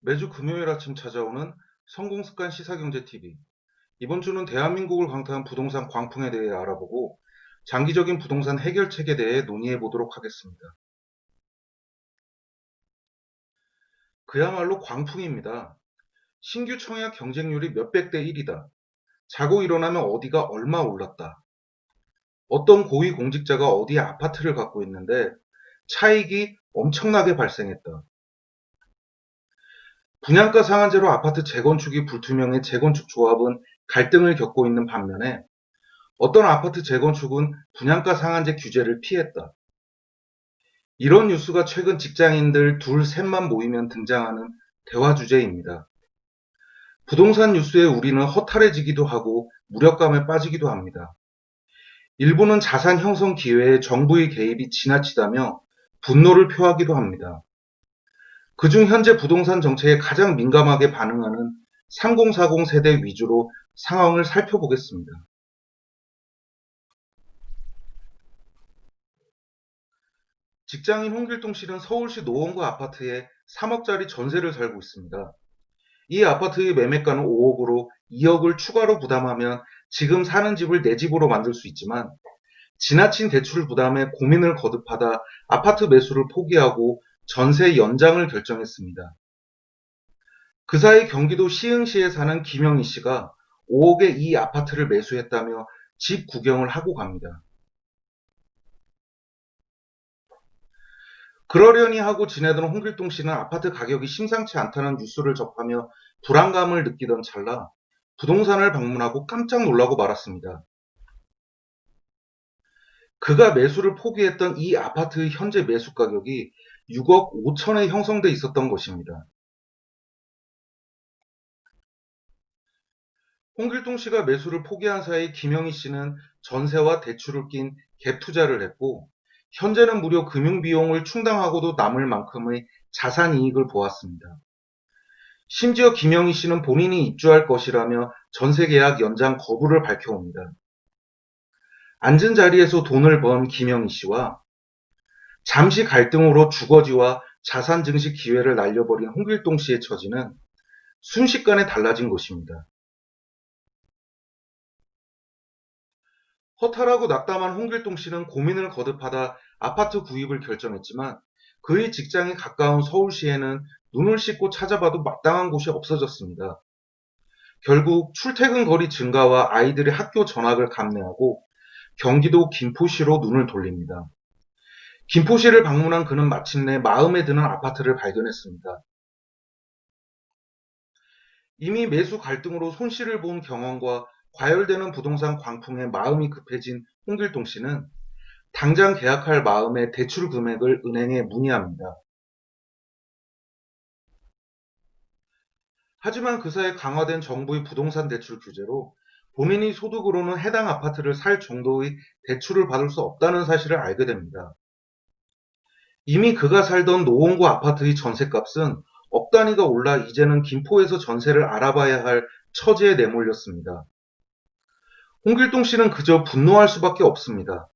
매주 금요일 아침 찾아오는 성공습관 시사경제TV. 이번 주는 대한민국을 강타한 부동산 광풍에 대해 알아보고 장기적인 부동산 해결책에 대해 논의해 보도록 하겠습니다. 그야말로 광풍입니다. 신규 청약 경쟁률이 몇백 대 1이다. 자고 일어나면 어디가 얼마 올랐다. 어떤 고위 공직자가 어디에 아파트를 갖고 있는데 차익이 엄청나게 발생했다. 분양가 상한제로 아파트 재건축이 불투명해 재건축 조합은 갈등을 겪고 있는 반면에 어떤 아파트 재건축은 분양가 상한제 규제를 피했다. 이런 뉴스가 최근 직장인들 둘, 셋만 모이면 등장하는 대화 주제입니다. 부동산 뉴스에 우리는 허탈해지기도 하고 무력감에 빠지기도 합니다. 일부는 자산 형성 기회에 정부의 개입이 지나치다며 분노를 표하기도 합니다. 그중 현재 부동산 정책에 가장 민감하게 반응하는 3040 세대 위주로 상황을 살펴보겠습니다. 직장인 홍길동 씨는 서울시 노원구 아파트에 3억짜리 전세를 살고 있습니다. 이 아파트의 매매가는 5억으로 2억을 추가로 부담하면 지금 사는 집을 내 집으로 만들 수 있지만 지나친 대출 부담에 고민을 거듭하다 아파트 매수를 포기하고 전세 연장을 결정했습니다. 그 사이 경기도 시흥시에 사는 김영희 씨가 5억에 이 아파트를 매수했다며 집 구경을 하고 갑니다. 그러려니 하고 지내던 홍길동 씨는 아파트 가격이 심상치 않다는 뉴스를 접하며 불안감을 느끼던 찰나 부동산을 방문하고 깜짝 놀라고 말았습니다. 그가 매수를 포기했던 이 아파트의 현재 매수 가격이 6억 5천에 형성돼 있었던 것입니다. 홍길동 씨가 매수를 포기한 사이 김영희 씨는 전세와 대출을 낀 갭 투자를 했고 현재는 무려 금융비용을 충당하고도 남을 만큼의 자산 이익을 보았습니다. 심지어 김영희 씨는 본인이 입주할 것이라며 전세계약 연장 거부를 밝혀옵니다. 앉은 자리에서 돈을 번 김영희 씨와 잠시 갈등으로 주거지와 자산 증시 기회를 날려버린 홍길동 씨의 처지는 순식간에 달라진 것입니다. 허탈하고 낙담한 홍길동 씨는 고민을 거듭하다 아파트 구입을 결정했지만 그의 직장이 가까운 서울시에는 눈을 씻고 찾아봐도 마땅한 곳이 없어졌습니다. 결국 출퇴근 거리 증가와 아이들의 학교 전학을 감내하고 경기도 김포시로 눈을 돌립니다. 김포시를 방문한 그는 마침내 마음에 드는 아파트를 발견했습니다. 이미 매수 갈등으로 손실을 본 경험과 과열되는 부동산 광풍에 마음이 급해진 홍길동 씨는 당장 계약할 마음에 대출 금액을 은행에 문의합니다. 하지만 그 사이 강화된 정부의 부동산 대출 규제로 본인이 소득으로는 해당 아파트를 살 정도의 대출을 받을 수 없다는 사실을 알게 됩니다. 이미 그가 살던 노원구 아파트의 전셋값은 억 단위가 올라 이제는 김포에서 전세를 알아봐야 할 처지에 내몰렸습니다. 홍길동 씨는 그저 분노할 수밖에 없습니다.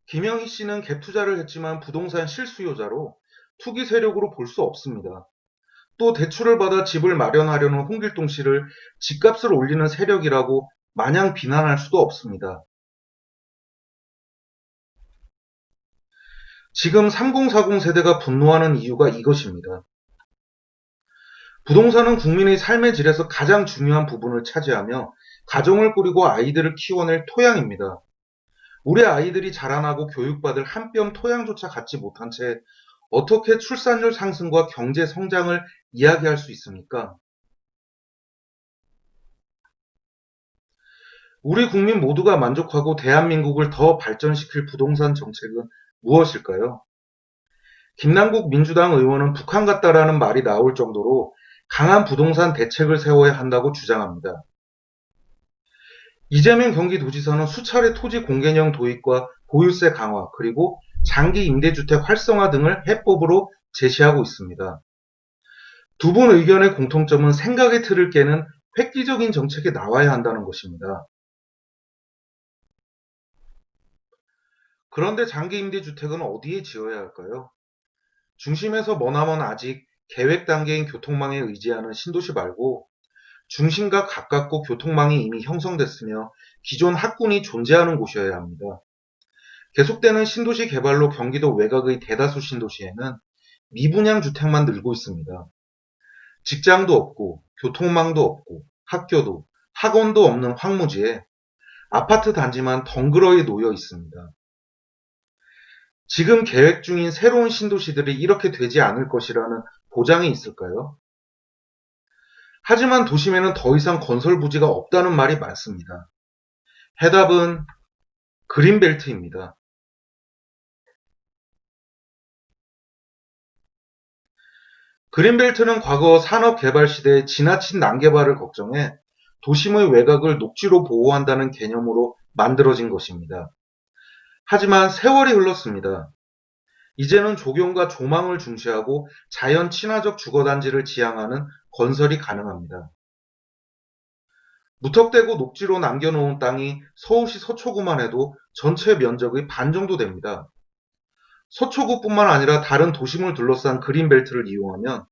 김영희 씨는 갭 투자를 했지만 부동산 실수요자로 투기 세력으로 볼 수 없습니다. 또 대출을 받아 집을 마련하려는 홍길동 씨를 집값을 올리는 세력이라고 마냥 비난할 수도 없습니다. 지금 3040 세대가 분노하는 이유가 이것입니다. 부동산은 국민의 삶의 질에서 가장 중요한 부분을 차지하며 가정을 꾸리고 아이들을 키워낼 토양입니다. 우리 아이들이 자라나고 교육받을 한 뼘 토양조차 갖지 못한 채 어떻게 출산율 상승과 경제 성장을 이야기할 수 있습니까? 우리 국민 모두가 만족하고 대한민국을 더 발전시킬 부동산 정책은 무엇일까요? 김남국 민주당 의원은 북한 같다라는 말이 나올 정도로 강한 부동산 대책을 세워야 한다고 주장합니다. 이재명 경기도지사는 수차례 토지 공개령 도입과 보유세 강화, 그리고 장기 임대주택 활성화 등을 해법으로 제시하고 있습니다. 두 분 의견의 공통점은 생각의 틀을 깨는 획기적인 정책이 나와야 한다는 것입니다. 그런데 장기 임대주택은 어디에 지어야 할까요? 중심에서 머나먼 아직 계획 단계인 교통망에 의지하는 신도시 말고 중심과 가깝고 교통망이 이미 형성됐으며 기존 학군이 존재하는 곳이어야 합니다. 계속되는 신도시 개발로 경기도 외곽의 대다수 신도시에는 미분양 주택만 늘고 있습니다. 직장도 없고 교통망도 없고 학교도 학원도 없는 황무지에 아파트 단지만 덩그러니 놓여 있습니다. 지금 계획 중인 새로운 신도시들이 이렇게 되지 않을 것이라는 보장이 있을까요? 하지만 도심에는 더 이상 건설 부지가 없다는 말이 많습니다. 해답은 그린벨트입니다. 그린벨트는 과거 산업개발 시대의 지나친 난개발을 걱정해 도심의 외곽을 녹지로 보호한다는 개념으로 만들어진 것입니다. 하지만 세월이 흘렀습니다. 이제는 조경과 조망을 중시하고 자연 친화적 주거단지를 지향하는 건설이 가능합니다. 무턱대고 녹지로 남겨놓은 땅이 서울시 서초구만 해도 전체 면적의 반 정도 됩니다. 서초구뿐만 아니라 다른 도심을 둘러싼 그린벨트를 이용하면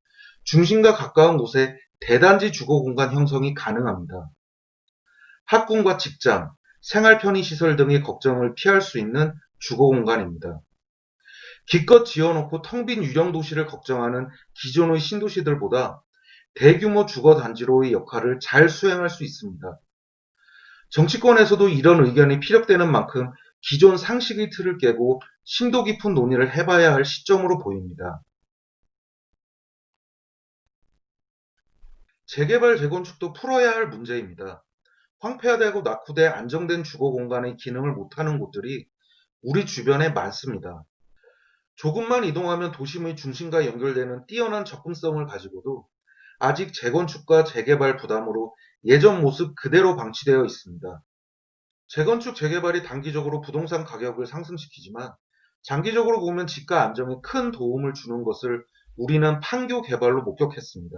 중심과 가까운 곳에 대단지 주거 공간 형성이 가능합니다. 학군과 직장, 생활 편의시설 등의 걱정을 피할 수 있는 주거 공간입니다. 기껏 지어놓고 텅 빈 유령 도시를 걱정하는 기존의 신도시들보다 대규모 주거 단지로의 역할을 잘 수행할 수 있습니다. 정치권에서도 이런 의견이 피력되는 만큼 기존 상식의 틀을 깨고 심도 깊은 논의를 해봐야 할 시점으로 보입니다. 재개발, 재건축도 풀어야 할 문제입니다. 황폐화되고 낙후돼 안정된 주거 공간의 기능을 못하는 곳들이 우리 주변에 많습니다. 조금만 이동하면 도심의 중심과 연결되는 뛰어난 접근성을 가지고도 아직 재건축과 재개발 부담으로 예전 모습 그대로 방치되어 있습니다. 재건축, 재개발이 단기적으로 부동산 가격을 상승시키지만 장기적으로 보면 집가 안정에 큰 도움을 주는 것을 우리는 판교 개발로 목격했습니다.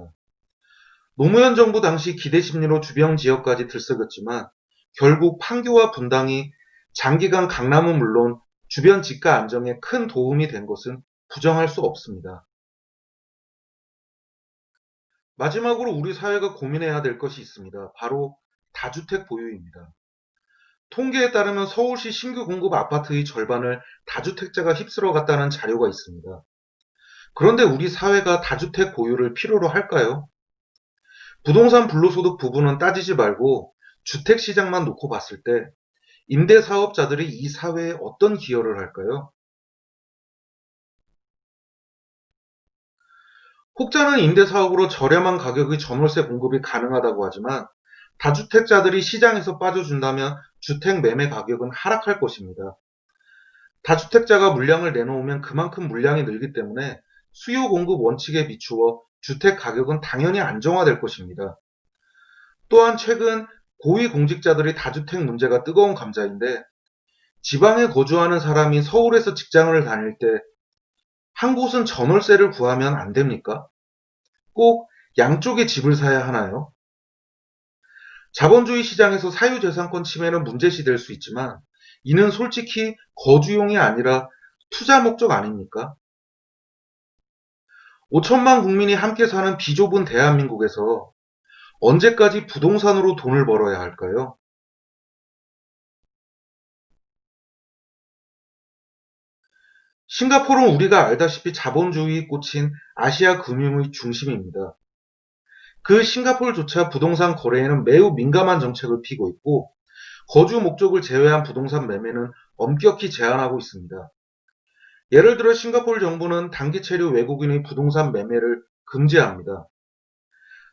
노무현 정부 당시 기대 심리로 주변 지역까지 들썩였지만 결국 판교와 분당이 장기간 강남은 물론 주변 집가 안정에 큰 도움이 된 것은 부정할 수 없습니다. 마지막으로 우리 사회가 고민해야 될 것이 있습니다. 바로 다주택 보유입니다. 통계에 따르면 서울시 신규 공급 아파트의 절반을 다주택자가 휩쓸어 갔다는 자료가 있습니다. 그런데 우리 사회가 다주택 보유를 필요로 할까요? 부동산 불로소득 부분은 따지지 말고 주택 시장만 놓고 봤을 때 임대 사업자들이 이 사회에 어떤 기여를 할까요? 혹자는 임대 사업으로 저렴한 가격의 전월세 공급이 가능하다고 하지만 다주택자들이 시장에서 빠져준다면 주택 매매 가격은 하락할 것입니다. 다주택자가 물량을 내놓으면 그만큼 물량이 늘기 때문에 수요 공급 원칙에 비추어 주택 가격은 당연히 안정화될 것입니다. 또한 최근 고위공직자들이 다주택 문제가 뜨거운 감자인데 지방에 거주하는 사람이 서울에서 직장을 다닐 때 한 곳은 전월세를 구하면 안 됩니까? 꼭 양쪽에 집을 사야 하나요? 자본주의 시장에서 사유재산권 침해는 문제시 될 수 있지만 이는 솔직히 거주용이 아니라 투자 목적 아닙니까? 5천만 국민이 함께 사는 비좁은 대한민국에서 언제까지 부동산으로 돈을 벌어야 할까요? 싱가포르는 우리가 알다시피 자본주의에 꽂힌 아시아 금융의 중심입니다. 그 싱가포르조차 부동산 거래에는 매우 민감한 정책을 피고 있고 거주 목적을 제외한 부동산 매매는 엄격히 제한하고 있습니다. 예를 들어 싱가포르 정부는 단기 체류 외국인의 부동산 매매를 금지합니다.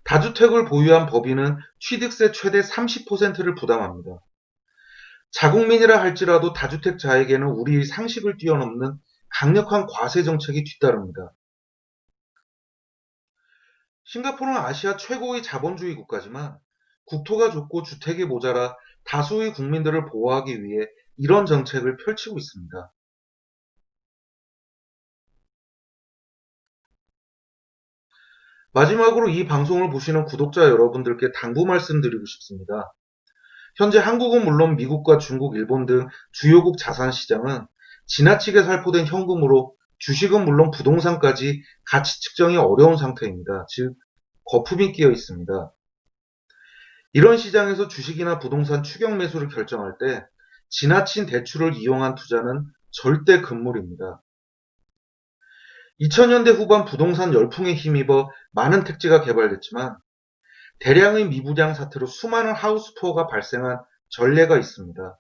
다주택을 보유한 법인은 취득세 최대 30%를 부담합니다. 자국민이라 할지라도 다주택자에게는 우리의 상식을 뛰어넘는 강력한 과세 정책이 뒤따릅니다. 싱가포르는 아시아 최고의 자본주의 국가지만 국토가 좁고 주택이 모자라 다수의 국민들을 보호하기 위해 이런 정책을 펼치고 있습니다. 마지막으로 이 방송을 보시는 구독자 여러분들께 당부 말씀드리고 싶습니다. 현재 한국은 물론 미국과 중국, 일본 등 주요국 자산 시장은 지나치게 살포된 현금으로 주식은 물론 부동산까지 가치 측정이 어려운 상태입니다. 즉, 거품이 끼어 있습니다. 이런 시장에서 주식이나 부동산 추격 매수를 결정할 때 지나친 대출을 이용한 투자는 절대 금물입니다. 2000년대 후반 부동산 열풍에 힘입어 많은 택지가 개발됐지만 대량의 미분양 사태로 수많은 하우스 투어가 발생한 전례가 있습니다.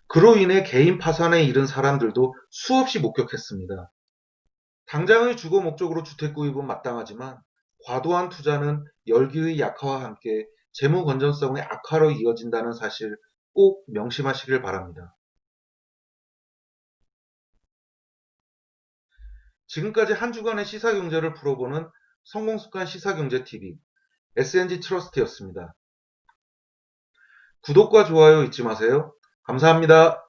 그로 인해 개인 파산에 이른 사람들도 수없이 목격했습니다. 당장의 주거 목적으로 주택 구입은 마땅하지만 과도한 투자는 열기의 약화와 함께 재무 건전성의 악화로 이어진다는 사실 꼭 명심하시길 바랍니다. 지금까지 한 주간의 시사경제를 풀어보는 성공습관 시사경제TV SNG 트러스트였습니다. 구독과 좋아요 잊지 마세요. 감사합니다.